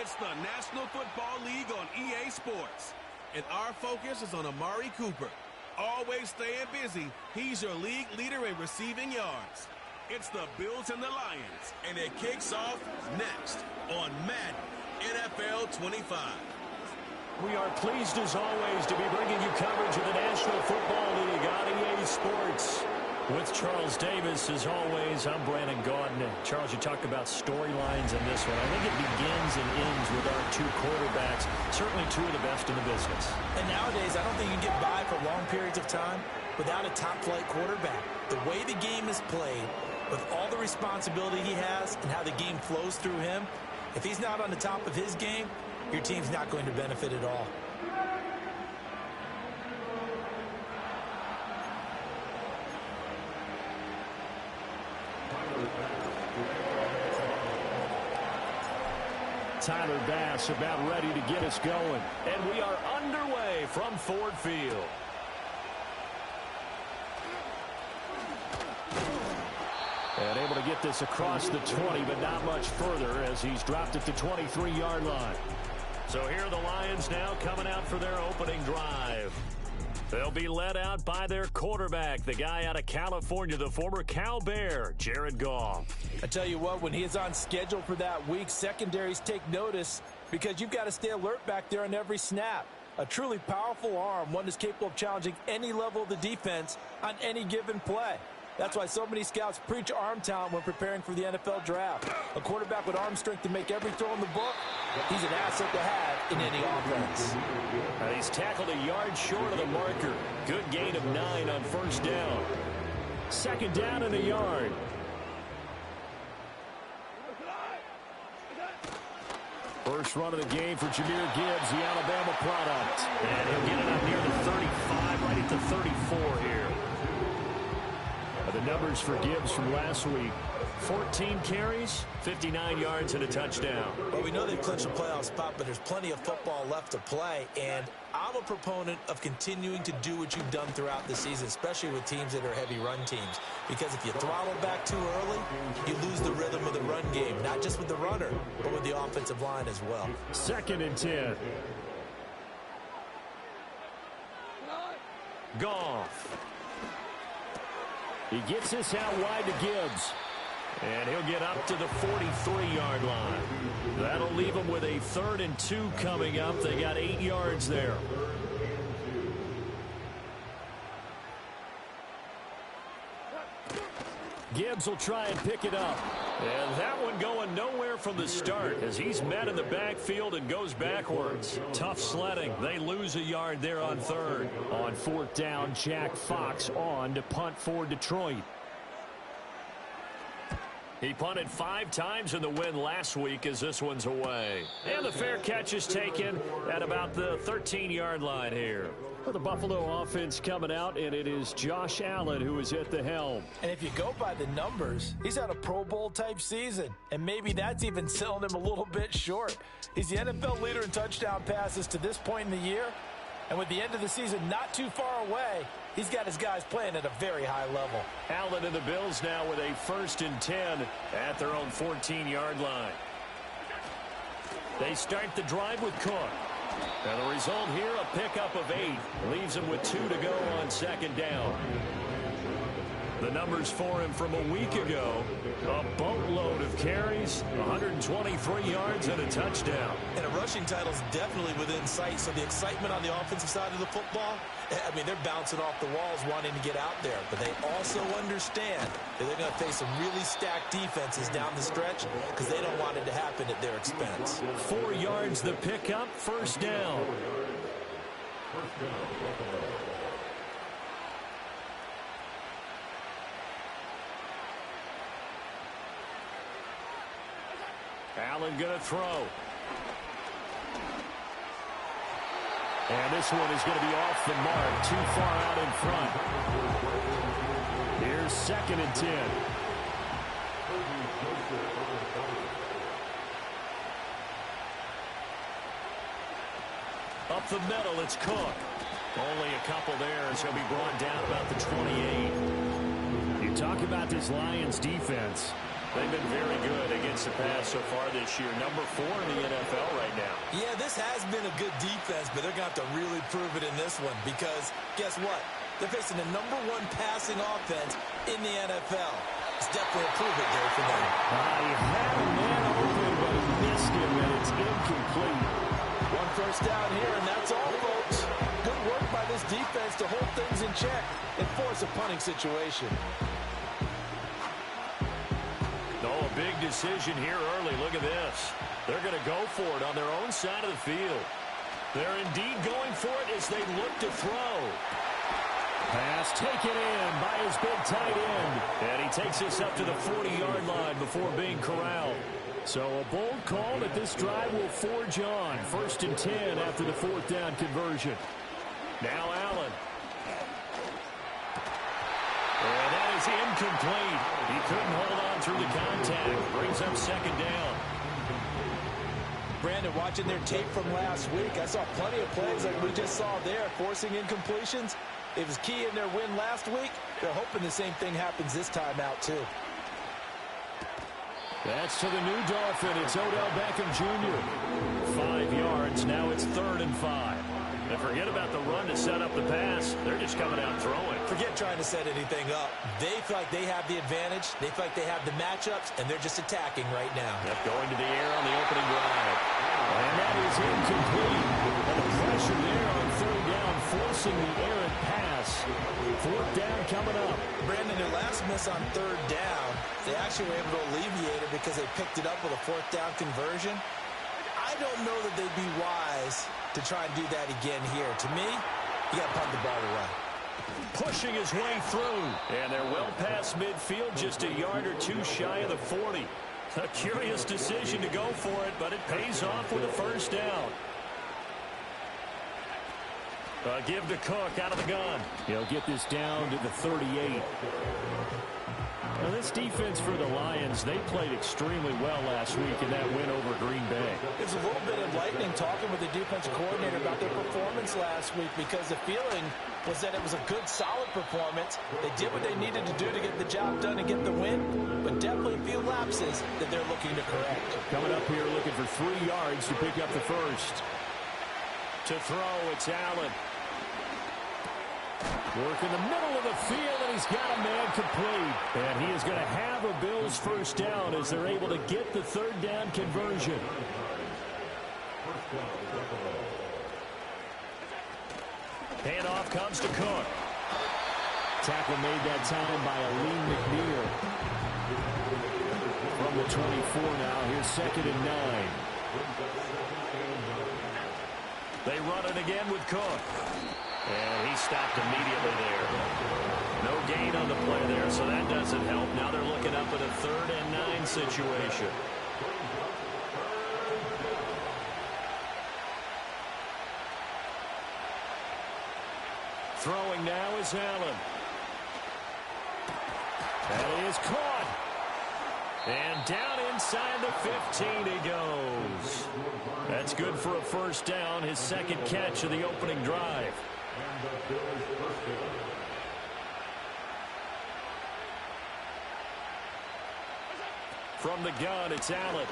It's the National Football League on EA Sports. And our focus is on Amari Cooper. Always staying busy, he's your league leader in receiving yards. It's the Bills and the Lions, and it kicks off next on Madden NFL 25. We are pleased, as always, to be bringing you coverage of the National Football League on EA Sports. With Charles Davis, as always, I'm Brandon Gaudin. Charles, you talked about storylines in this one. I think it begins and ends with our two quarterbacks, certainly two of the best in the business. And nowadays, I don't think you can get by for long periods of time without a top-flight quarterback. The way the game is played, with all the responsibility he has and how the game flows through him, if he's not on the top of his game, your team's not going to benefit at all. Tyler Bass about ready to get us going. And we are underway from Ford Field. And able to get this across the 20, but not much further as he's dropped it to 23-yard line. So here are the Lions now coming out for their opening drive. They'll be led out by their quarterback, the guy out of California, the former Cal Bear, Jared Goff. I tell you what, when he is on schedule for that week, secondaries take notice because you've got to stay alert back there on every snap. A truly powerful arm, one that's capable of challenging any level of the defense on any given play. That's why so many scouts preach arm talent when preparing for the NFL draft. A quarterback with arm strength to make every throw in the book, he's an asset to have in any offense. He's tackled a yard short of the marker. Good gain of 9 on first down. Second down and a yard. First run of the game for Jahmyr Gibbs, the Alabama product. And he'll get it up near the 35, right at the 34 here. The numbers for Gibbs from last week: 14 carries, 59 yards, and a touchdown. Well, we know they've clinched a playoff spot, but there's plenty of football left to play. And I'm a proponent of continuing to do what you've done throughout the season, especially with teams that are heavy run teams. Because if you throttle back too early, you lose the rhythm of the run game, not just with the runner, but with the offensive line as well. 2nd and 10. Goff. He gets this out wide to Gibbs. And he'll get up to the 43-yard line. That'll leave him with a 3rd and 2 coming up. They got 8 yards there. Gibbs will try and pick it up. And that one going nowhere from the start as he's met in the backfield and goes backwards. Tough sledding. They lose a yard there on 3rd. On 4th down, Jack Fox on to punt for Detroit. He punted 5 times in the win last week as this one's away. And the fair catch is taken at about the 13-yard line here. Well, the Buffalo offense coming out, and it is Josh Allen who is at the helm. And if you go by the numbers, he's had a Pro Bowl-type season. And maybe that's even selling him a little bit short. He's the NFL leader in touchdown passes to this point in the year. And with the end of the season not too far away, he's got his guys playing at a very high level. Allen and the Bills now with a 1st and 10 at their own 14-yard line. They start the drive with Cook. And the result here, a pickup of 8. Leaves him with 2 to go on 2nd down. The numbers for him from a week ago: a boatload of carries, 123 yards, and a touchdown. And a rushing title is definitely within sight, so the excitement on the offensive side of the football, I mean, they're bouncing off the walls wanting to get out there. But they also understand that they're going to face some really stacked defenses down the stretch because they don't want it to happen at their expense. 4 yards the pickup, 1st down. Allen going to throw. And this one is going to be off the mark, too far out in front. Here's 2nd and 10. Up the middle, it's Cook. Only a couple there as he'll be brought down about the 28. You talk about this Lions defense. They've been very good against the pass so far this year. Number 4 in the NFL right now. Yeah, this has been a good defense, but they're going to have to really prove it in this one because guess what? They're facing the number 1 passing offense in the NFL. It's definitely a prove-it day for them. He had a man open, but he missed him, and it's incomplete. 1 first down here, and that's all, folks. Good work by this defense to hold things in check and force a punting situation. A big decision here early. Look at this. They're going to go for it on their own side of the field. They're indeed going for it as they look to throw. Pass taken in by his big tight end. And he takes us up to the 40-yard line before being corralled. So a bold call that this drive will forge on. 1st and 10 after the 4th down conversion. Now Allen. And that is incomplete. He couldn't hold on through the contact. Brings up 2nd down. Brandon, watching their tape from last week, I saw plenty of plays like we just saw there, forcing incompletions. It was key in their win last week. They're hoping the same thing happens this time out, too. That's to the new Dolphin. It's Odell Beckham Jr. 5 yards. Now it's 3rd and 5. And forget about the run to set up the pass. They're just coming out throwing. Forget trying to set anything up. They feel like they have the advantage. They feel like they have the matchups, and they're just attacking right now. Yep, going to the air on the opening drive. And that is incomplete. And the pressure there on 3rd down, forcing the errant pass. 4th down coming up. Brandon, their last miss on 3rd down, they actually were able to alleviate it because they picked it up with a 4th down conversion. I don't know that they'd be wise to try and do that again here. To me, you got to punt the ball away. Pushing his way through. And they're well past midfield, just a yard or 2 shy of the 40. A curious decision to go for it, but it pays off with a 1st down. Give to Cook out of the gun. He'll get this down to the 38. Now, this defense for the Lions, they played extremely well last week in that win over Green Bay. It's a little bit enlightening talking with the defensive coordinator about their performance last week because the feeling was that it was a good, solid performance. They did what they needed to do to get the job done and get the win, but definitely a few lapses that they're looking to correct. Coming up here looking for 3 yards to pick up the 1st. To throw, it's Allen. Work in the middle of the field, and he's got a man complete. And he is going to have a Bills 1st down as they're able to get the 3rd down conversion. Handoff comes to Cook. Tackle made that time by Alim McNeil. From the 24 now, here's 2nd and 9. They run it again with Cook. And he stopped immediately there. No gain on the play there, so that doesn't help. Now they're looking up at a 3rd and 9 situation. Throwing now is Allen. And he is caught. And down inside the 15 he goes. That's good for a 1st down, his 2nd catch of the opening drive. From the gun, it's Allen.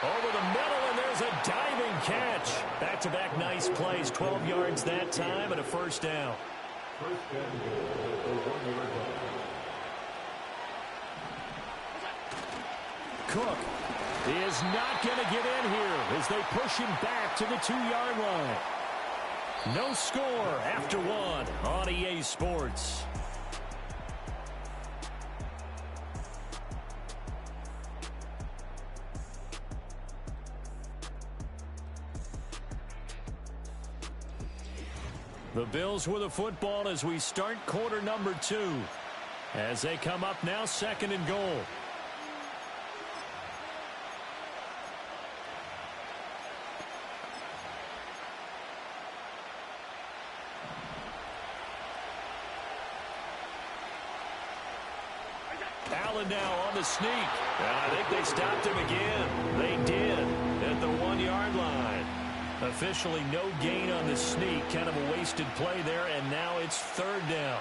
Over the middle, and there's a diving catch. Back-to-back nice plays, 12 yards that time, and a 1st down. Cook is not going to get in here as they push him back to the 2-yard line. No score after 1 on EA Sports. The Bills with the football as we start quarter number 2. As they come up now, 2nd and goal. Allen now on the sneak. And I think they stopped him again. They did at the 1-yard line. Officially no gain on the sneak. Kind of a wasted play there, and now it's 3rd down.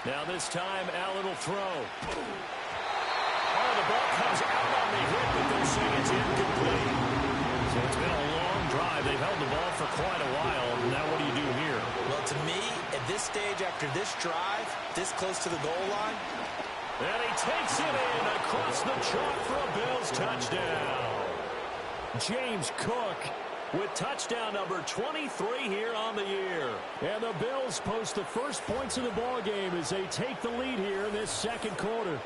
Now this time, Allen will throw. Oh, the ball comes out on the hit, but they'll say it's incomplete. So it's been a long drive. They've held the ball for quite a while. Now what do you do here? Well, to me, at this stage, after this drive, this close to the goal line. And he takes it in across the chalk for a Bills touchdown. James Cook with touchdown number 23 here on the year. And the Bills post the first points of the ball game as they take the lead here in this second quarter.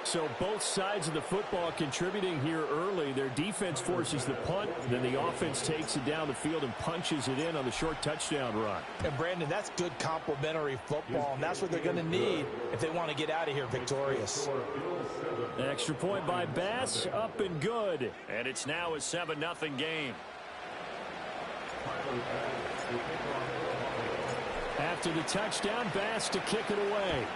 So both sides of the football contributing here early. Their defense forces the punt, then the offense takes it down the field and punches it in on the short touchdown run. And Brandon, that's good complementary football, and that's what they're going to need if they want to get out of here victorious. Extra point by Bass, up and good. And it's now a 7-0 game. After the touchdown, Bass to kick it away.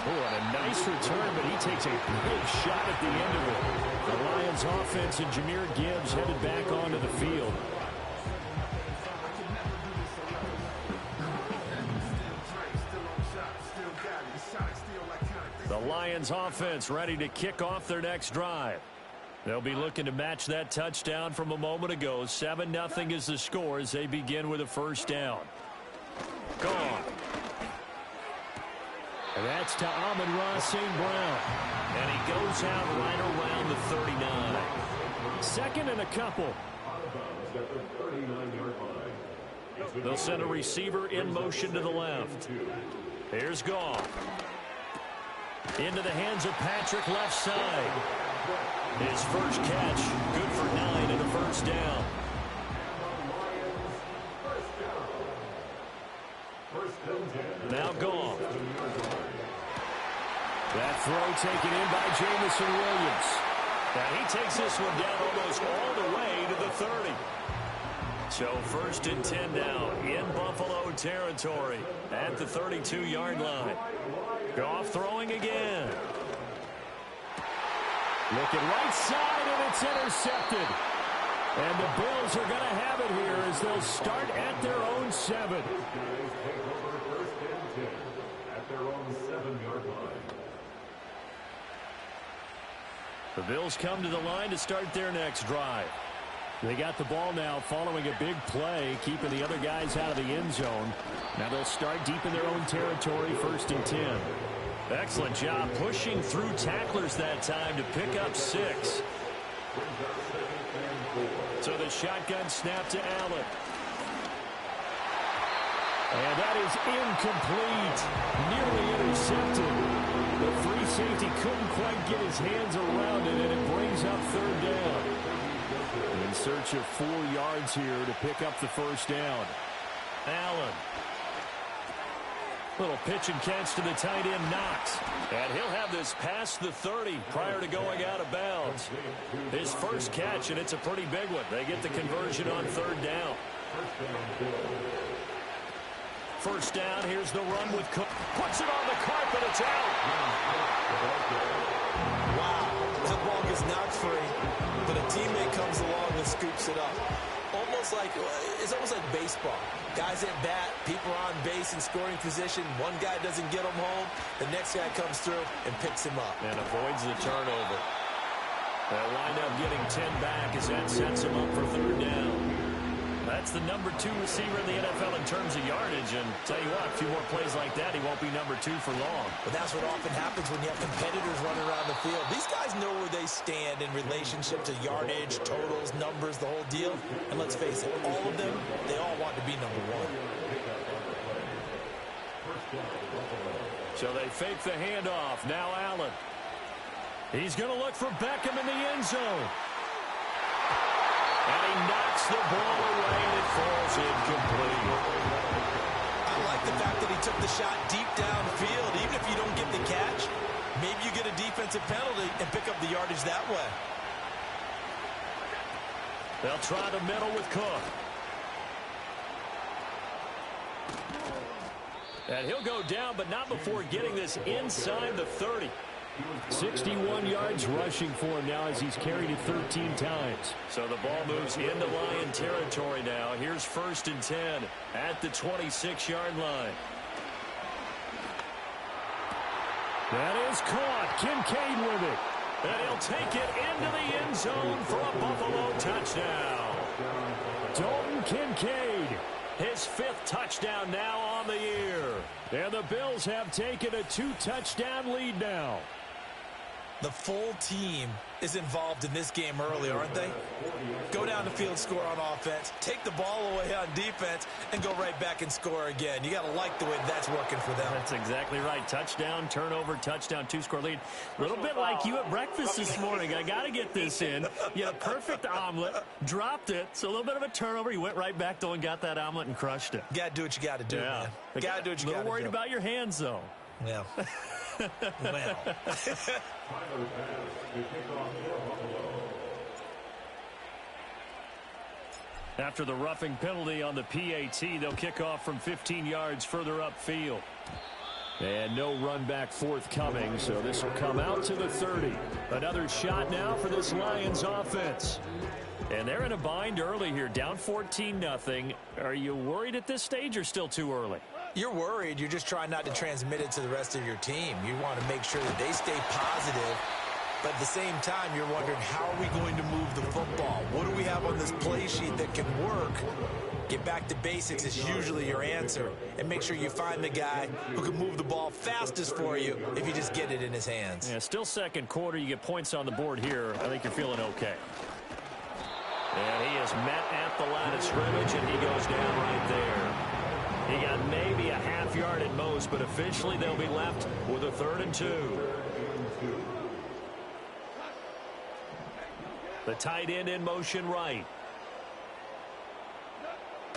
Oh, and a nice return, but he takes a big shot at the end of it. The Lions offense and Jahmyr Gibbs headed back onto the field. The Lions offense ready to kick off their next drive. They'll be looking to match that touchdown from a moment ago. 7-0 is the score as they begin with a first down. Gone. And that's to Amon-Ra St. Brown. And he goes out right around the 39. Second and a couple. They'll send a receiver in motion to the left. Here's Goff. Into the hands of Patrick left side. His first catch, good for 9 and a first down. Now Goff. That throw taken in by Jamison Williams. And he takes this one down almost all the way to the 30. So first and 10 now in Buffalo territory at the 32-yard line. Goff throwing again. Looking right side, and it's intercepted. And the Bills are going to have it here as they'll start at their own 7. The Bills come to the line to start their next drive. They got the ball now following a big play, keeping the other guys out of the end zone. Now they'll start deep in their own territory, first and 10. Excellent job pushing through tacklers that time to pick up 6. So the shotgun snap to Allen. And that is incomplete. Nearly intercepted. The free safety couldn't quite get his hands around it, and it brings up third down. In search of 4 yards here to pick up the first down. Allen. Little pitch and catch to the tight end, Knox. And he'll have this past the 30 prior to going out of bounds. His first catch, and it's a pretty big one. They get the conversion on third down. First down, here's the run with Cook. Puts it on the carpet, it's out. Wow, that ball gets knocked free, but a teammate comes along and scoops it up. It's almost like baseball. Guys at bat, people are on base in scoring position. One guy doesn't get him home. The next guy comes through and picks him up. And avoids the turnover. They'll wind up getting 10 back as that sets him up for third down. That's the number 2 receiver in the NFL in terms of yardage. And tell you what, a few more plays like that, he won't be number 2 for long. But that's what often happens when you have competitors running around the field. These guys know where they stand in relationship to yardage, totals, numbers, the whole deal. And let's face it, all of them, they all want to be number 1. So they fake the handoff. Now Allen. He's going to look for Beckham in the end zone. And he knocks the ball away, and it falls incomplete. I like the fact that he took the shot deep downfield. Even if you don't get the catch, maybe you get a defensive penalty and pick up the yardage that way. They'll try the middle with Cook. And he'll go down, but not before getting this inside the 30. 61 yards rushing for him now as he's carried it 13 times. So the ball moves into Lion territory now. Here's 1st and 10 at the 26-yard line. That is caught. Kincaid with it. And he'll take it into the end zone for a Buffalo touchdown. Dalton Kincaid, his 5th touchdown now on the year. And the Bills have taken a 2-touchdown lead now. The full team is involved in this game early, aren't they? Go down the field, score on offense, take the ball away on defense, and go right back and score again. You got to like the way that's working for them. That's exactly right. Touchdown, turnover, touchdown, 2-score lead. A little bit like you at breakfast this morning. I got to get this in. You had a perfect omelet, dropped it, so a little bit of a turnover. You went right back, though, and got that omelet and crushed it. You got to do what you got to do, man. You got to do what you got to do. A little worried about your hands, though. Yeah. Well. After the roughing penalty on the PAT, they'll kick off from 15 yards further upfield. And no run back forthcoming, so this will come out to the 30. Another shot now for this Lions offense. And they're in a bind early here, down 14-0. Are you worried at this stage or still too early? You're worried. You're just trying not to transmit it to the rest of your team. You want to make sure that they stay positive. But at the same time, you're wondering, how are we going to move the football? What do we have on this play sheet that can work? Get back to basics is usually your answer. And make sure you find the guy who can move the ball fastest for you if you just get it in his hands. Yeah, still second quarter. You get points on the board here. I think you're feeling okay. And he is met at the line of scrimmage, and he goes down right there. He got maybe a half yard at most, but officially they'll be left with a 3rd and 2. The tight end in motion right.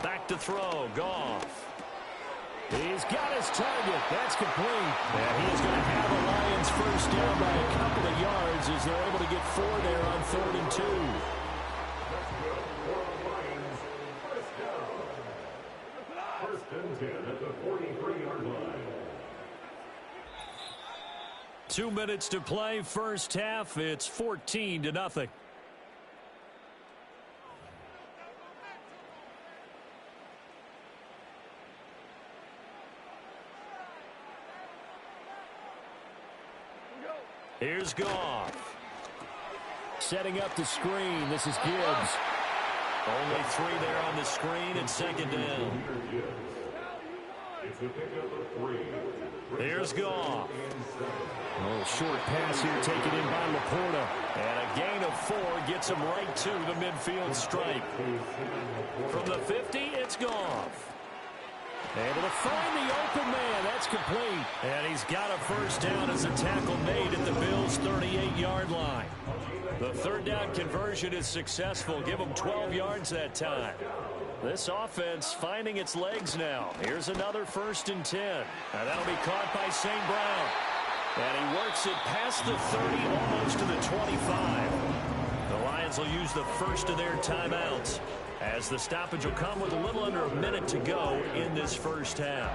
Back to throw, Goff. He's got his target. That's complete. And he is going to have the Lions first down by a couple of yards as they're able to get 4 there on 3rd and 2. 2 minutes to play, first half. It's 14-0. Here's Goff. Setting up the screen. This is Gibbs. Only 3 there on the screen and 2nd down. Here's Goff. A little short pass here taken in by Laporta. And a gain of 4 gets him right to the midfield stripe. From the 50, it's Goff. Able to find the open man. That's complete. And he's got a first down as a tackle made at the Bills' 38-yard line. The 3rd down conversion is successful. Give him 12 yards that time. This offense finding its legs now. Here's another 1st and 10. And that'll be caught by St. Brown. And he works it past the 30, almost to the 25. The Lions will use the first of their timeouts, as the stoppage will come with a little under a minute to go in this first half.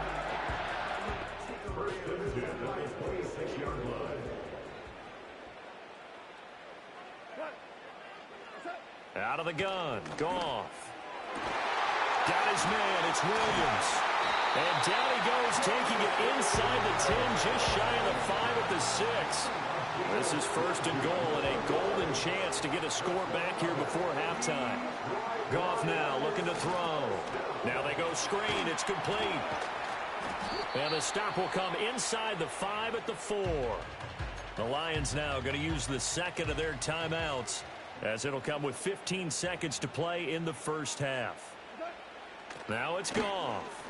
Out of the gun, Goff. Got his man, it's Williams. And down he goes, taking it inside the 10, just shy of the 5 at the 6. This is 1st and goal, and a golden chance to get a score back here before halftime. Goff now looking to throw. Now they go screen, it's complete. And the stop will come inside the 5 at the 4. The Lions now going to use the 2nd of their timeouts, as it'll come with 15 seconds to play in the first half. Now it's Goff.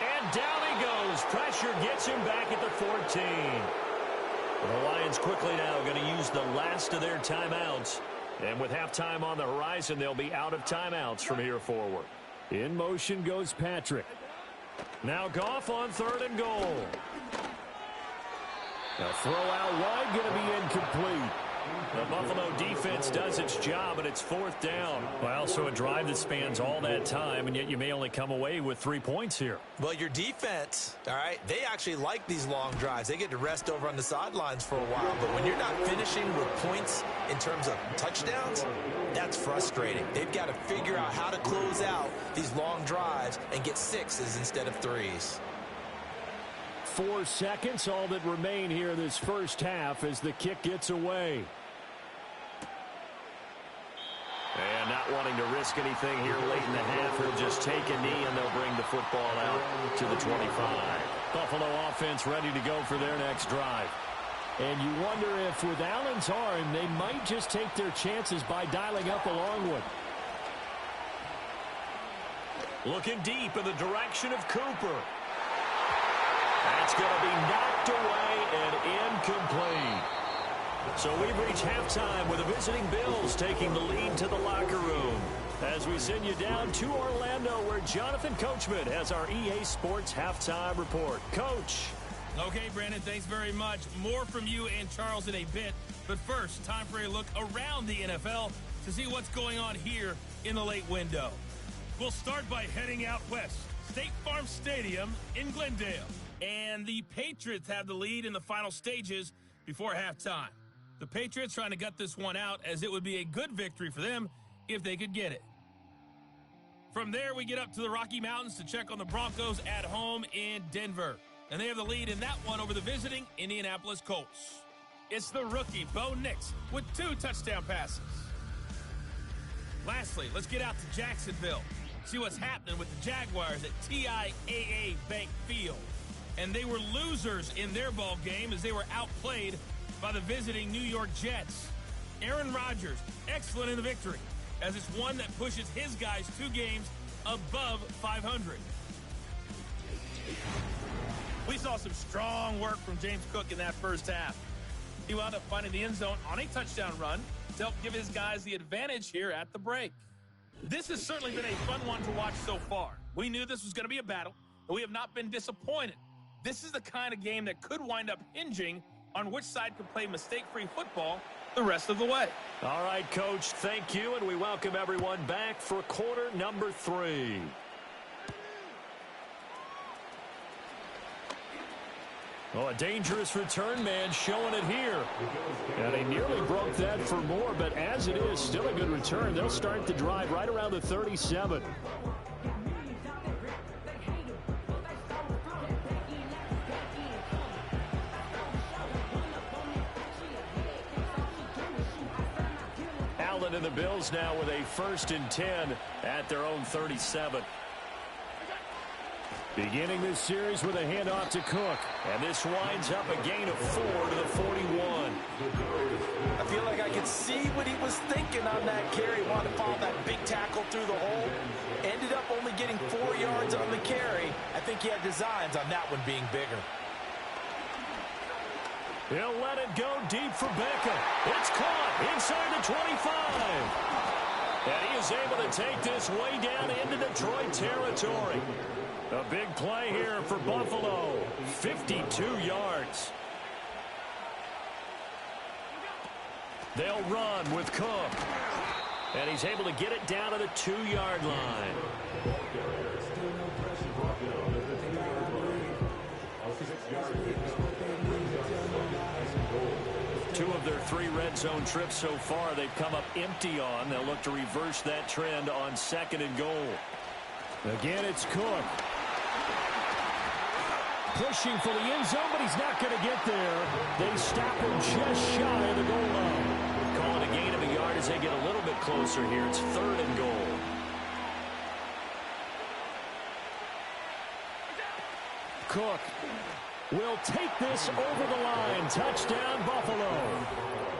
And down he goes. Pressure gets him back at the 14. The Lions quickly now going to use the last of their timeouts. And with halftime on the horizon, they'll be out of timeouts from here forward. In motion goes Patrick. Now Goff on 3rd and goal. A throw out wide going to be incomplete. The Buffalo defense does its job, and it's 4th down. Well, so a drive that spans all that time, and yet you may only come away with 3 points here. Well, your defense, all right, they actually like these long drives. They get to rest over on the sidelines for a while. But when you're not finishing with points in terms of touchdowns, that's frustrating. They've got to figure out how to close out these long drives and get 6s instead of 3s. 4 seconds, all that remain here this first half as the kick gets away. And not wanting to risk anything here late in the half, he'll just take a knee and they'll bring the football out to the 25. Buffalo offense ready to go for their next drive. And you wonder if with Allen's arm, they might just take their chances by dialing up a long one. Looking deep in the direction of Cooper. That's going to be knocked away and incomplete. So we've reached halftime with the visiting Bills taking the lead to the locker room. As we send you down to Orlando, where Jonathan Coachman has our EA Sports halftime report. Coach. Okay, Brandon, thanks very much. More from you and Charles in a bit. But first, time for a look around the NFL to see what's going on here in the late window. We'll start by heading out west. State Farm Stadium in Glendale. And the Patriots have the lead in the final stages before halftime. The Patriots trying to gut this one out, as it would be a good victory for them if they could get it. From there, we get up to the Rocky Mountains to check on the Broncos at home in Denver. And they have the lead in that one over the visiting Indianapolis Colts. It's the rookie, Bo Nix, with 2 touchdown passes. Lastly, let's get out to Jacksonville. See what's happening with the Jaguars at TIAA Bank Field. And they were losers in their ball game as they were outplayed by the visiting New York Jets. Aaron Rodgers, excellent in the victory, as it's one that pushes his guys 2 games above 500. We saw some strong work from James Cook in that first half. He wound up finding the end zone on a touchdown run to help give his guys the advantage here at the break. This has certainly been a fun one to watch so far. We knew this was going to be a battle, and we have not been disappointed. This is the kind of game that could wind up hinging on which side could play mistake-free football the rest of the way. All right, Coach, thank you, and we welcome everyone back for quarter number 3. Oh, a dangerous return man showing it here. And he nearly broke that for more, but as it is, still a good return. They'll start the drive right around the 37. Allen and the Bills now with a 1st and 10 at their own 37. Beginning this series with a handoff to Cook. And this winds up a gain of 4 to the 41. I feel like I could see what he was thinking on that carry. Wanted to follow that big tackle through the hole. Ended up only getting 4 yards on the carry. I think he had designs on that one being bigger. He'll let it go deep for Beckham. It's caught inside the 25. And he is able to take this way down into Detroit territory. A big play here for Buffalo. 52 yards. They'll run with Cook. And he's able to get it down to the 2-yard line. Two of their 3 red zone trips so far they've come up empty on. They'll look to reverse that trend on 2nd and goal. Again, it's Cook. Pushing for the end zone, but he's not going to get there. They stop him just shy of the goal line. Calling a gain of a yard as they get a little bit closer here. It's 3rd and goal. Cook will take this over the line. Touchdown, Buffalo.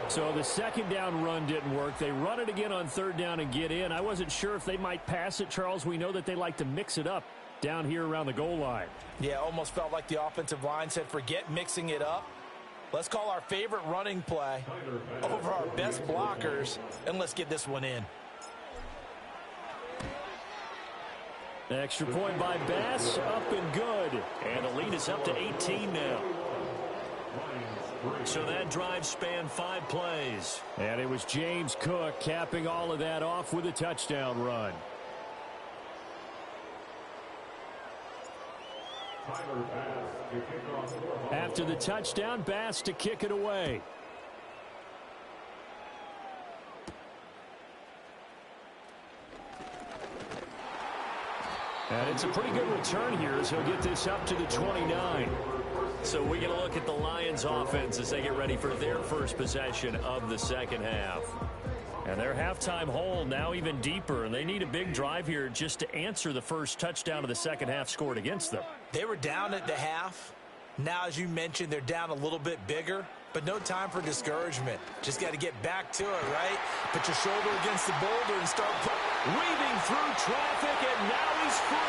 So the 2nd down run didn't work. They run it again on 3rd down and get in. I wasn't sure if they might pass it, Charles. We know that they like to mix it up down here around the goal line. Yeah, almost felt like the offensive line said, forget mixing it up. Let's call our favorite running play over our best blockers, and let's get this one in. Extra point by Bass, up and good. And the lead is up to 18 now. So that drive spanned 5 plays. And it was James Cook capping all of that off with a touchdown run. After the touchdown, Bass to kick it away. And it's a pretty good return here as he'll get this up to the 29. So we get a look at the Lions offense as they get ready for their first possession of the second half. And their halftime hole now even deeper, and they need a big drive here just to answer the first touchdown of the second half scored against them. They were down at the half. Now, as you mentioned, they're down a little bit bigger, but no time for discouragement. Just got to get back to it, right? Put your shoulder against the boulder and start weaving through traffic, and now he's free.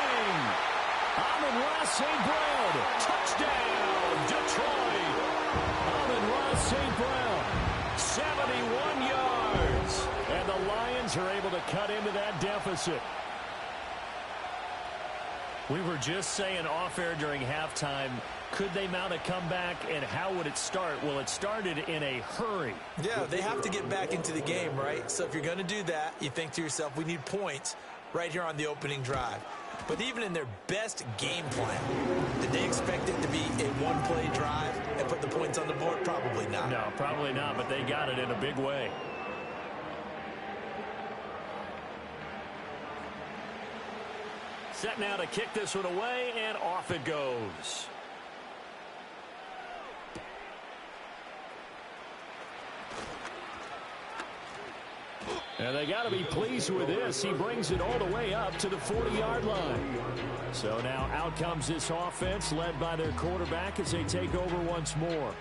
Amon-Ra St. Brown, touchdown, Detroit. Amon-Ra St. Brown, 71 yards. And the Lions are able to cut into that deficit. We were just saying off-air during halftime, could they mount a comeback, and how would it start? Well, it started in a hurry. Yeah, they have to get back into the game, right? So if you're going to do that, you think to yourself, we need points right here on the opening drive. But even in their best game plan, did they expect it to be a one-play drive and put the points on the board? Probably not. No, probably not, but they got it in a big way. Set now to kick this one away, and off it goes. And they got to be pleased with this. He brings it all the way up to the 40-yard line. So now out comes this offense led by their quarterback as they take over once more.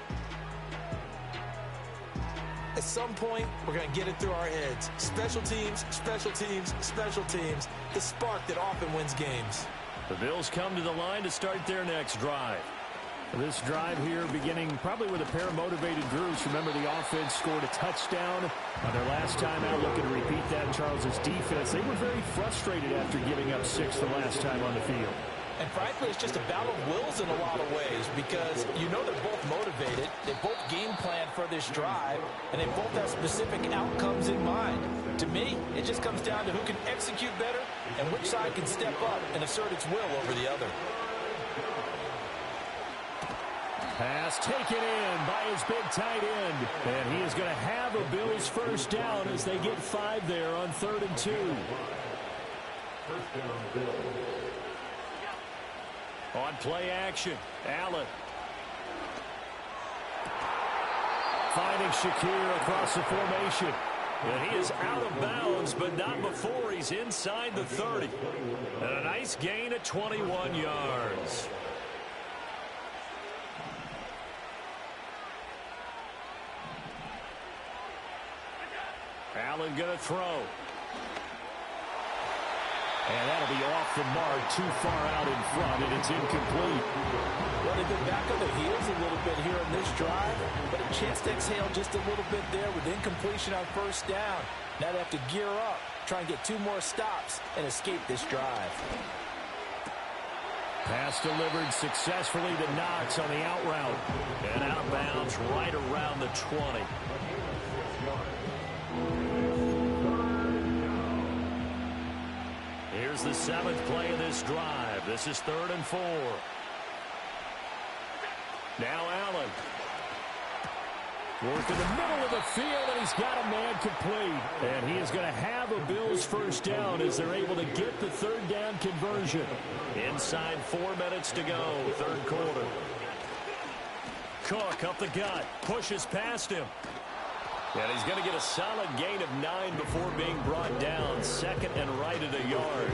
At some point, we're going to get it through our heads. Special teams, special teams, special teams. The spark that often wins games. The Bills come to the line to start their next drive. This drive here beginning probably with a pair of motivated groups. Remember, the offense scored a touchdown on their last time out. Looking to repeat that. Charles's defense, they were very frustrated after giving up 6 the last time on the field. And frankly, it's just a battle of wills in a lot of ways because you know they're both motivated. They both game plan for this drive, and they both have specific outcomes in mind. To me, it just comes down to who can execute better and which side can step up and assert its will over the other. Pass taken in by his big tight end. And he is going to have a Bills first down as they get 5 there on 3rd and 2. On play action, Allen. Finding Shakir across the formation. And he is out of bounds, but not before he's inside the 30. And a nice gain at 21 yards. Allen going to throw. And that'll be off the mark, too far out in front, and it's incomplete. Well, they've been back on their heels a little bit here in this drive, but a chance to exhale just a little bit there with incompletion on first down. Now they have to gear up, try and get 2 more stops, and escape this drive. Pass delivered successfully to Knox on the out route. And out of bounds right around the 20. Here's the 7th play of this drive. This is 3rd and 4. Now Allen. Work in the middle of the field, and he's got a man complete. And he is going to have a Bills first down as they're able to get the 3rd down conversion. Inside 4 minutes to go, 3rd quarter. Cook up the gut, pushes past him. And he's going to get a solid gain of 9 before being brought down. 2nd and right at a yard.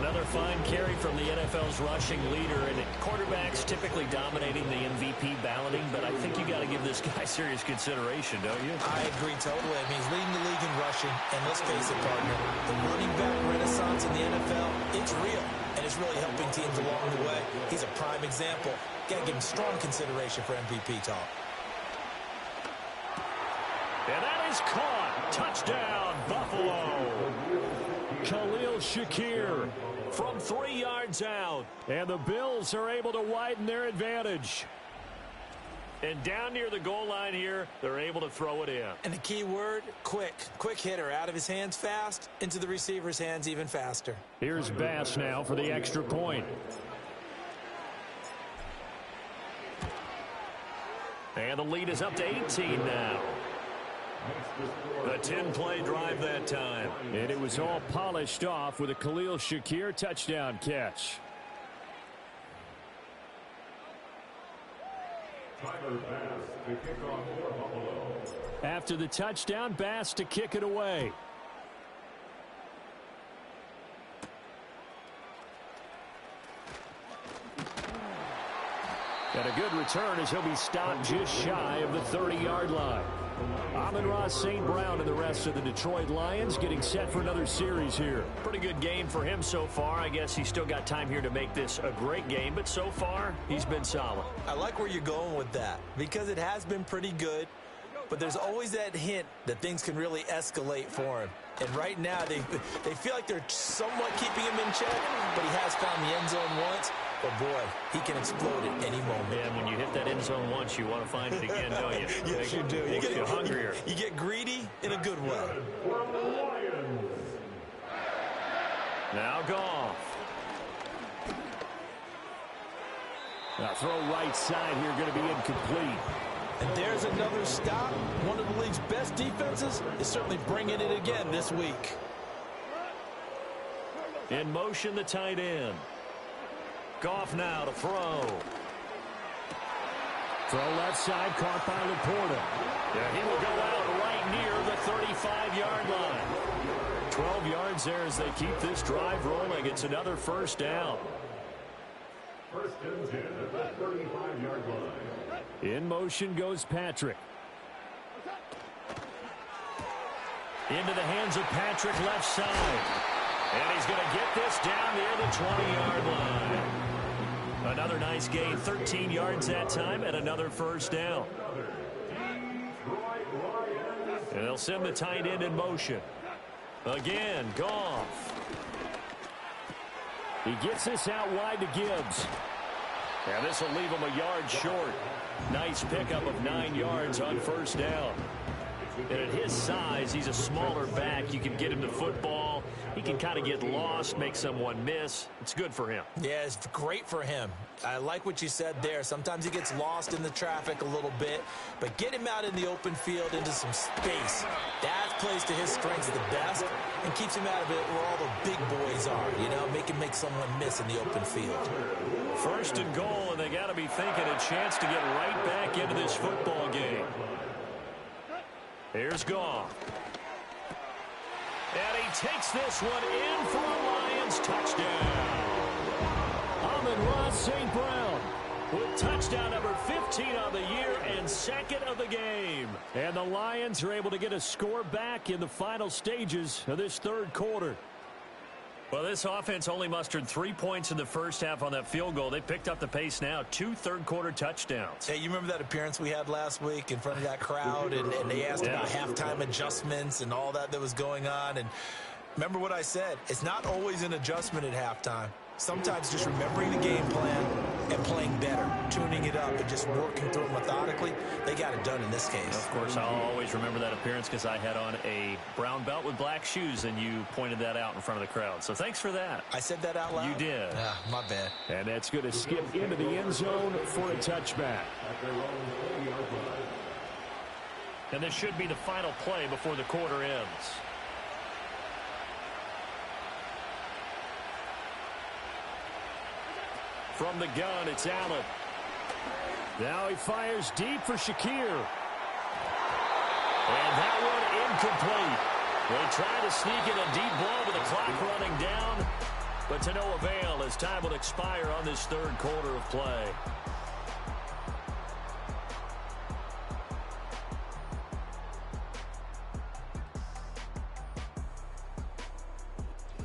Another fine carry from the NFL's rushing leader, and quarterbacks typically dominating the MVP balloting, but I think you got to give this guy serious consideration, don't you? I agree totally. I mean, he's leading the league in rushing, and let's face it, partner, the running back renaissance in the NFL, it's real, and it's really helping teams along the way. He's a prime example. Got to give him strong consideration for MVP talk. And that is caught. Touchdown, Buffalo. Khalil Shakir from 3 yards out. And the Bills are able to widen their advantage. And down near the goal line here, they're able to throw it in. And the key word, quick. Quick hitter. Out of his hands fast, into the receiver's hands even faster. Here's Bass now for the extra point. And the lead is up to 18 now. A 10-play drive that time. And it was all polished off with a Khalil Shakir touchdown catch. After the touchdown, Bass to kick it away. And a good return as he'll be stopped just shy of the 30-yard line. Amon-Ra St. Brown and the rest of the Detroit Lions getting set for another series here. Pretty good game for him so far. I guess he's still got time here to make this a great game, but so far he's been solid. I like where you're going with that because it has been pretty good, but there's always that hint that things can really escalate for him. And right now they feel like they're somewhat keeping him in check, but he has found the end zone once. But, boy, he can explode at any moment. And when you hit that end zone once, you want to find it again, don't you? Yes, you do. Makes you hungrier. You get greedy in a good way. Now Goff. Now throw right side here, going to be incomplete. And there's another stop. One of the league's best defenses is certainly bringing it again this week. In motion, the tight end. Goff now to throw. Throw left side, caught by Laporta. Yeah, he will go out right near the 35-yard line. 12 yards there as they keep this drive rolling. It's another first down. First and 10 at the 35-yard line. In motion goes Patrick. Into the hands of Patrick left side. And he's going to get this down near the 20-yard line. Another nice gain, 13 yards that time, and another first down. And they'll send the tight end in motion. Again, Goff. He gets this out wide to Gibbs. And this will leave him a yard short. Nice pickup of 9 yards on first down. And at his size, he's a smaller back. You can get him the football. He can kind of get lost, make someone miss. It's good for him. Yeah, it's great for him. I like what you said there. Sometimes he gets lost in the traffic a little bit, but get him out in the open field into some space. That plays to his strengths the best and keeps him out of it where all the big boys are, you know, make someone miss in the open field. First and goal, and they got to be thinking a chance to get right back into this football game. Here's Goff. And he takes this one in for a Lions touchdown. Amon-Ra St. Brown with touchdown number 15 on the year and second of the game. And the Lions are able to get a score back in the final stages of this third quarter. Well, this offense only mustered 3 points in the first half on that field goal. They picked up the pace now. 2 third-quarter touchdowns. Hey, you remember that appearance we had last week in front of that crowd, and they asked about halftime adjustments and all that was going on. And remember what I said. It's not always an adjustment at halftime. Sometimes just remembering the game plan and playing better, tuning it up and just working through it methodically. They got it done in this case. Of course, I'll always remember that appearance because I had on a brown belt with black shoes, and you pointed that out in front of the crowd. So thanks for that. I said that out loud? You did. My bad. And that's going to skip into the end zone for a touchback. And this should be the final play before the quarter ends. From the gun, it's Allen. Now he fires deep for Shakir. And that one incomplete. They try to sneak in a deep ball with the clock running down, but to no avail as time will expire on this third quarter of play.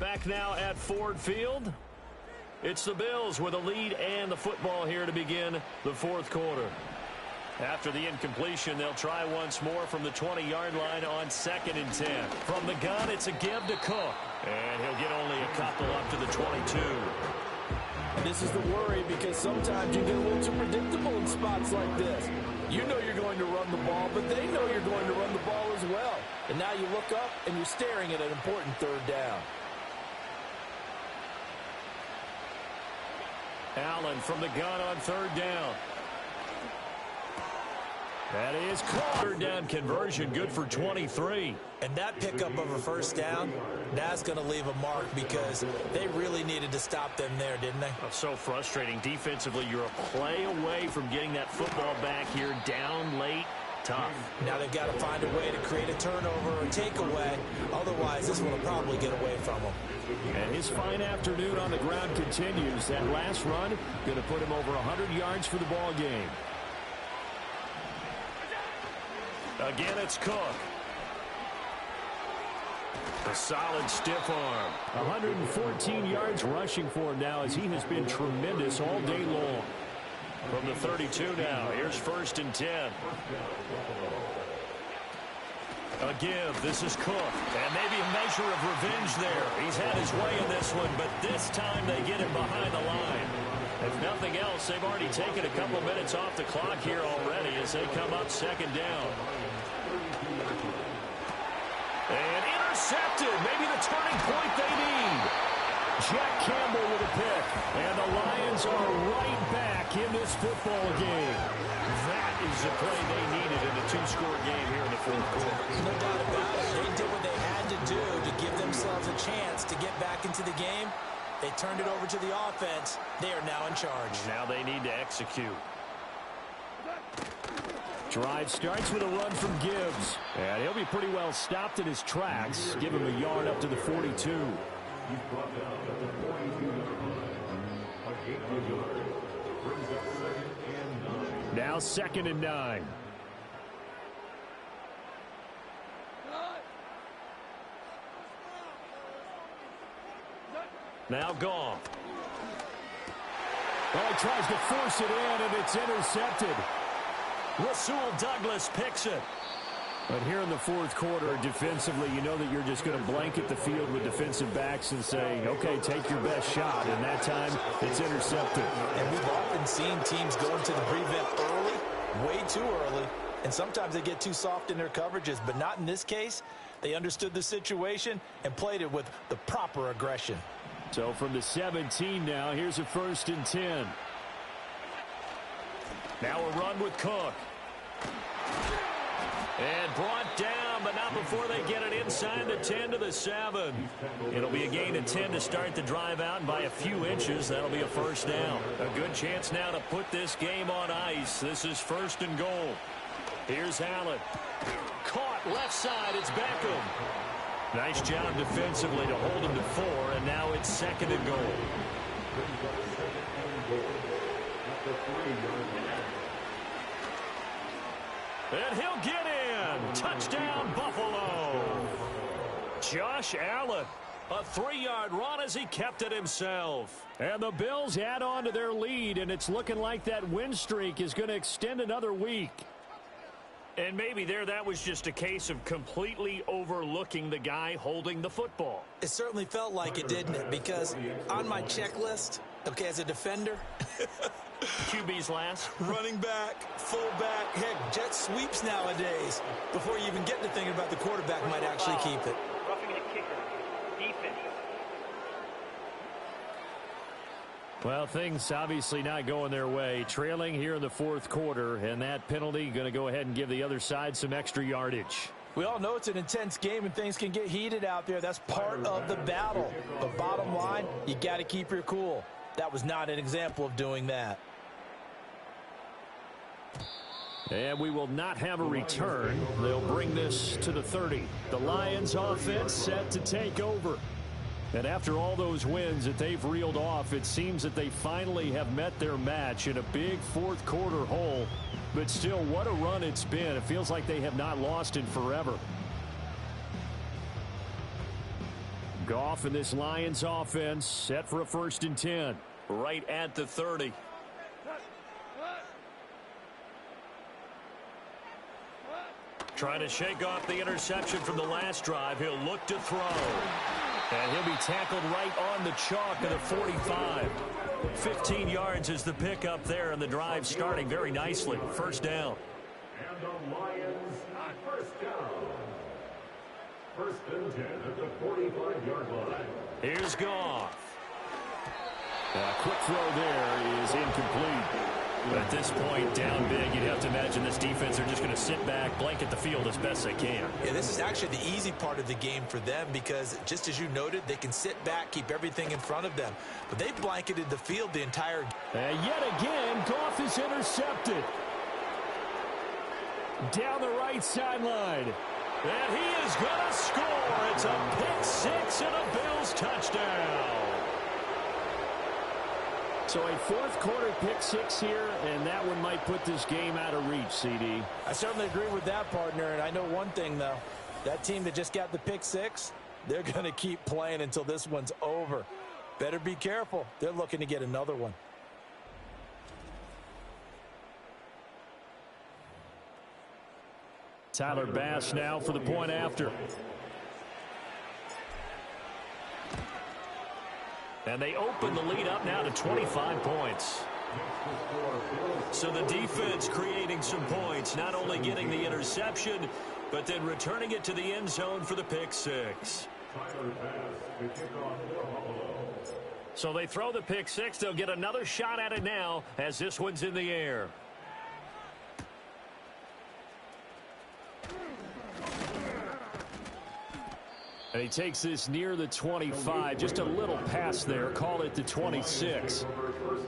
Back now at Ford Field. It's the Bills with a lead and the football here to begin the fourth quarter. After the incompletion, they'll try once more from the 20-yard line on 2nd and 10. From the gun, it's a give to Cook. And he'll get only a couple up to the 22. And this is the worry because sometimes you get a little too predictable in spots like this. You know you're going to run the ball, but they know you're going to run the ball as well. And now you look up and you're staring at an important third down. Allen from the gun on third down. That is caught. Third down conversion, good for 23. And that pickup of a first down, that's going to leave a mark because they really needed to stop them there, didn't they? So frustrating. Defensively, you're a play away from getting that football back here down late. Tough. Now they've got to find a way to create a turnover or takeaway. Otherwise, this one will probably get away from them. And his fine afternoon on the ground continues. That last run going to put him over 100 yards for the ball game. Again, it's Cook. A solid stiff arm. 114 yards rushing for him now as he has been tremendous all day long. From the 32 now, here's 1st and 10. A give, this is Cook. And maybe a measure of revenge there. He's had his way in this one, but this time they get him behind the line. If nothing else, they've already taken a couple minutes off the clock here already as they come up 2nd down. And intercepted. Maybe the turning point they need. Jack Campbell with a pick. And the Lions are right back in this football game. That is the play they needed in a 2-score game here in the 4th quarter. No doubt about it. They did what they had to do to give themselves a chance to get back into the game. They turned it over to the offense. They are now in charge. Now they need to execute. Drive starts with a run from Gibbs. And he'll be pretty well stopped in his tracks. Give him a yard up to the 42. Now 2nd and 9. Now Goff. Well, he tries to force it in, and it's intercepted. Rasul Douglas picks it. But here in the 4th quarter, defensively, you know that you're just going to blanket the field with defensive backs and say, okay, take your best shot. And that time, it's intercepted. And we've often seen teams go into the prevent early, way too early. And sometimes they get too soft in their coverages, but not in this case. They understood the situation and played it with the proper aggression. So from the 17 now, here's a 1st and 10. Now a run with Cook. And brought down, but not before they get it inside the 10 to the 7. It'll be a gain of 10 to start the drive out, and by a few inches, that'll be a 1st down. A good chance now to put this game on ice. This is 1st and goal. Here's Allen. Caught left side, it's Beckham. Nice job defensively to hold him to 4, and now it's 2nd and goal. And he'll get in. Touchdown, Buffalo. Josh Allen. A 3-yard run as he kept it himself. And the Bills add on to their lead, and it's looking like that win streak is going to extend another week. And maybe that was just a case of completely overlooking the guy holding the football. It certainly felt like it, didn't it? Because on my checklist, okay, as a defender, QB's last. running back, fullback, heck, jet sweeps nowadays. Before you even get to thinking about the quarterback might actually keep it. Roughing the kicker. Defense. Well, things obviously not going their way. Trailing here in the 4th quarter, and that penalty going to go ahead and give the other side some extra yardage. We all know it's an intense game and things can get heated out there. That's part of the battle. But bottom line, you got to keep your cool. That was not an example of doing that. And we will not have a return. They'll bring this to the 30. The Lions offense set to take over. And after all those wins that they've reeled off, it seems that they finally have met their match in a big 4th quarter hole. But still, what a run it's been. It feels like they have not lost in forever. Goff and this Lions offense set for a 1st and 10. Right at the 30. Trying to shake off the interception from the last drive. He'll look to throw. And he'll be tackled right on the chalk of the 45. 15 yards is the pickup there, and the drive starting very nicely. 1st down. the Lions, first down. First and 10 at the 45-yard line. Here's Goff. A quick throw there is incomplete. But at this point, down big, you'd have to imagine this defense are just going to sit back, blanket the field as best they can. Yeah, this is actually the easy part of the game for them because, just as you noted, they can sit back, keep everything in front of them. But they blanketed the field the entire game. And yet again, Goff is intercepted. Down the right sideline. And he is going to score. It's a pick six and a Bills touchdown. So a fourth quarter pick six here, and that one might put this game out of reach, CD. I certainly agree with that, partner, and I know one thing, though. That team that just got the pick six, they're going to keep playing until this one's over. Better be careful. They're looking to get another one. Tyler Bass now for the point after. And they open the lead up now to 25 points. So the defense creating some points, not only getting the interception, but then returning it to the end zone for the pick six. So they throw the pick six. They'll get another shot at it now as this one's in the air. And he takes this near the 25, just a little pass there, call it the 26.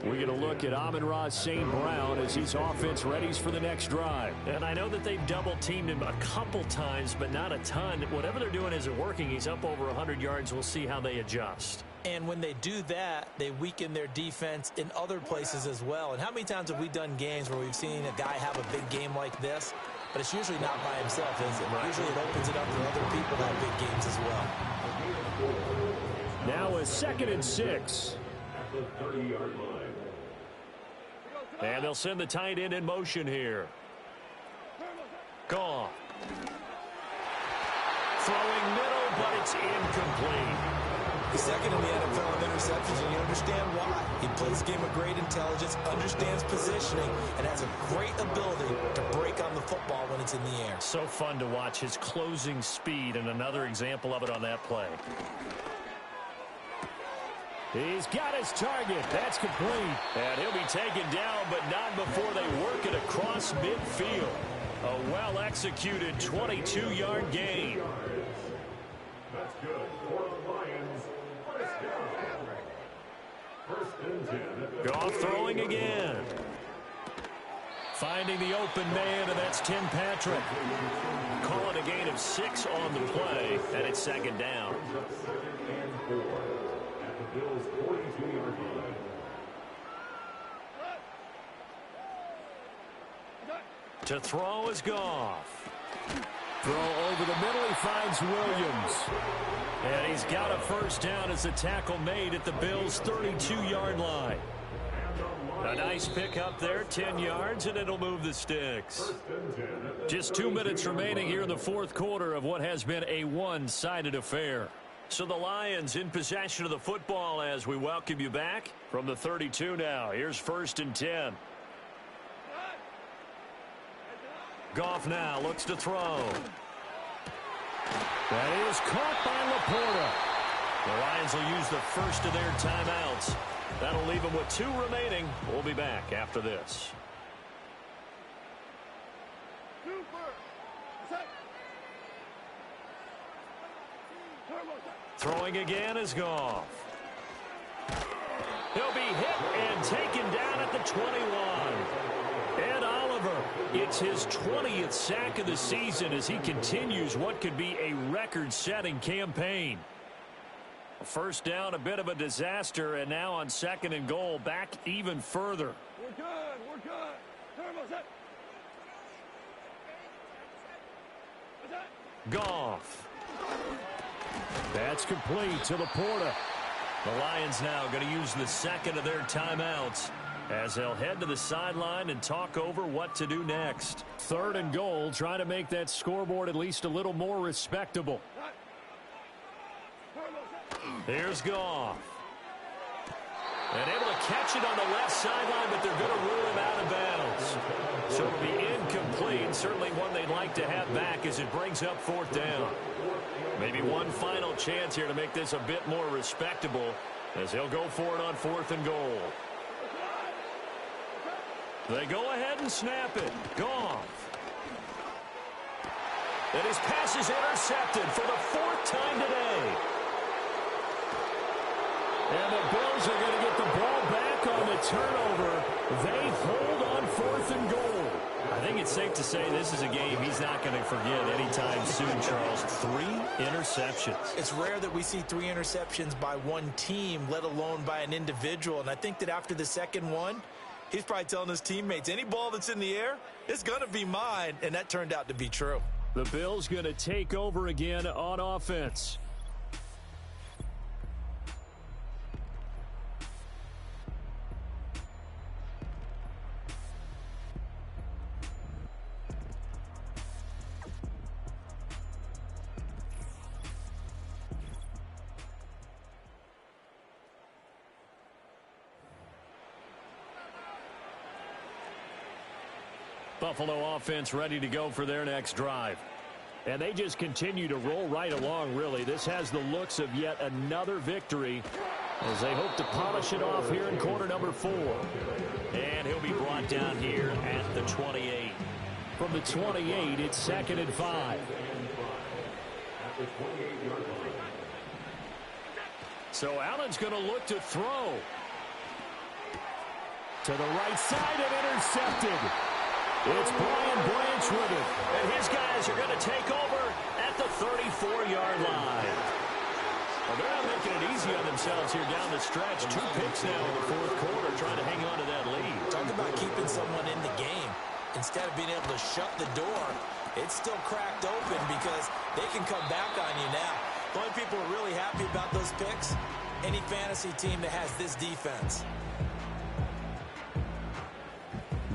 We're going to look at Amon-Ra St. Brown as his offense readies for the next drive. And I know that they've double-teamed him a couple times, but not a ton. Whatever they're doing isn't working. He's up over 100 yards. We'll see how they adjust. And when they do that, they weaken their defense in other places as well. And how many times have we done games where we've seen a guy have a big game like this? But it's usually not by himself, is it? Right. Usually it opens it up for other people to have big games as well. Now a 2nd and 6. And they'll send the tight end in motion here. Goff. Throwing middle, but it's incomplete. He's second in the NFL in interceptions, and you understand why. He plays a game of great intelligence, understands positioning, and has a great ability to break on the football when it's in the air. So fun to watch his closing speed, and another example of it on that play. He's got his target. That's complete. And he'll be taken down, but not before they work it across midfield. A well-executed 22-yard gain. That's good for the Lions. First and 10. Goff throwing again. Finding the open man, and that's Tim Patrick. Call it a gain of 6 on the play, and it's 2nd down. At the Bills' 42-yard line. To throw is Goff. Throw over the middle, he finds Williams. And he's got a first down as the tackle made at the Bills' 32-yard line. A nice pickup there, 10 yards, and it'll move the sticks. Just 2 minutes remaining here in the fourth quarter of what has been a one-sided affair. So the Lions in possession of the football as we welcome you back from the 32 now. Here's 1st and 10. Goff now looks to throw. That is caught by Laporta. The Lions will use the first of their timeouts. That'll leave them with 2 remaining. We'll be back after this. Throwing again is Goff. He'll be hit and taken down at the 21. Ed Oliver, it's his 20th sack of the season as he continues what could be a record-setting campaign. First down, a bit of a disaster, and now on 2nd and goal, back even further. We're good, we're good. Turbo's it. Goff. That's complete to Laporta. The Lions now going to use the 2nd of their timeouts as they'll head to the sideline and talk over what to do next. 3rd and goal, trying to make that scoreboard at least a little more respectable. Here's Goff. And able to catch it on the left sideline, but they're going to rule him out of bounds. So it'll be incomplete. Certainly one they'd like to have back as it brings up 4th down. Maybe one final chance here to make this a bit more respectable as he'll go for it on 4th and goal. They go ahead and snap it. Goff. And his pass is intercepted for the 4th time today. And the Bills are going to get the ball back on the turnover. They hold on 4th and goal. I think it's safe to say this is a game he's not going to forget anytime soon, Charles. 3 interceptions. It's rare that we see 3 interceptions by one team, let alone by an individual. And I think that after the second one, he's probably telling his teammates, any ball that's in the air, it's going to be mine. And that turned out to be true. The Bills going to take over again on offense. Buffalo offense ready to go for their next drive. And they just continue to roll right along, really. This has the looks of yet another victory as they hope to polish it off here in quarter number 4. And he'll be brought down here at the 28. From the 28, it's 2nd and 5. So Allen's going to look to throw. To the right side and intercepted. It's Brian Branch with it. And his guys are going to take over at the 34-yard line. Well, they're not making it easy on themselves here down the stretch. 2 picks now in the 4th quarter trying to hang on to that lead. Talk about keeping someone in the game. Instead of being able to shut the door, it's still cracked open because they can come back on you now. The only people who are really happy about those picks, any fantasy team that has this defense.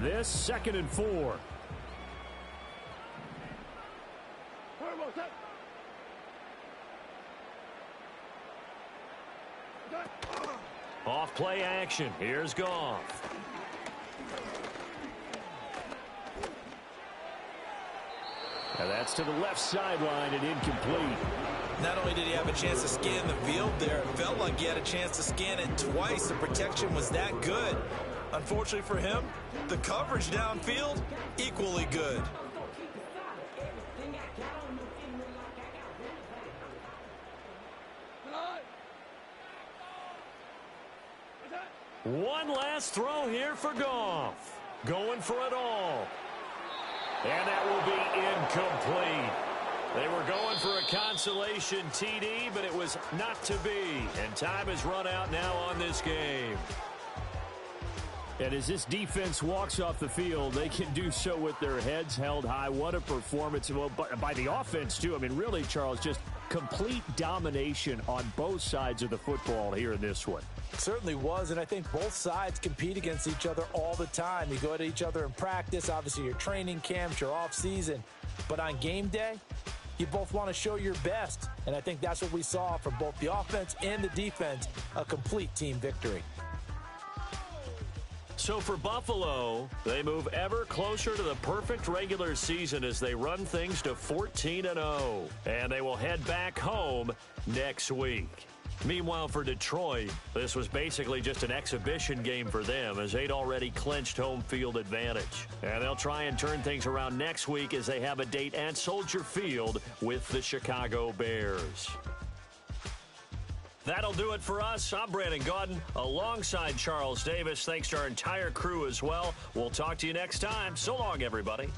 This 2nd and 4. Off play action. Here's Goff. And that's to the left sideline and incomplete. Not only did he have a chance to scan the field there, it felt like he had a chance to scan it twice. The protection was that good. Unfortunately for him, the coverage downfield, equally good. One last throw here for Goff. Going for it all. And that will be incomplete. They were going for a consolation TD, but it was not to be. And time has run out now on this game. And as this defense walks off the field, they can do so with their heads held high. What a performance. Well, by the offense, too. I mean, really, Charles, just complete domination on both sides of the football here in this one. It certainly was, and I think both sides compete against each other all the time. You go at each other in practice, obviously your training camps, your off-season. But on game day, you both want to show your best. And I think that's what we saw from both the offense and the defense, a complete team victory. So for Buffalo, they move ever closer to the perfect regular season as they run things to 14-0. And they will head back home next week. Meanwhile, for Detroit, this was basically just an exhibition game for them as they'd already clinched home field advantage. And they'll try and turn things around next week as they have a date at Soldier Field with the Chicago Bears. That'll do it for us. I'm Brandon Gaudin alongside Charles Davis. Thanks to our entire crew as well. We'll talk to you next time. So long, everybody.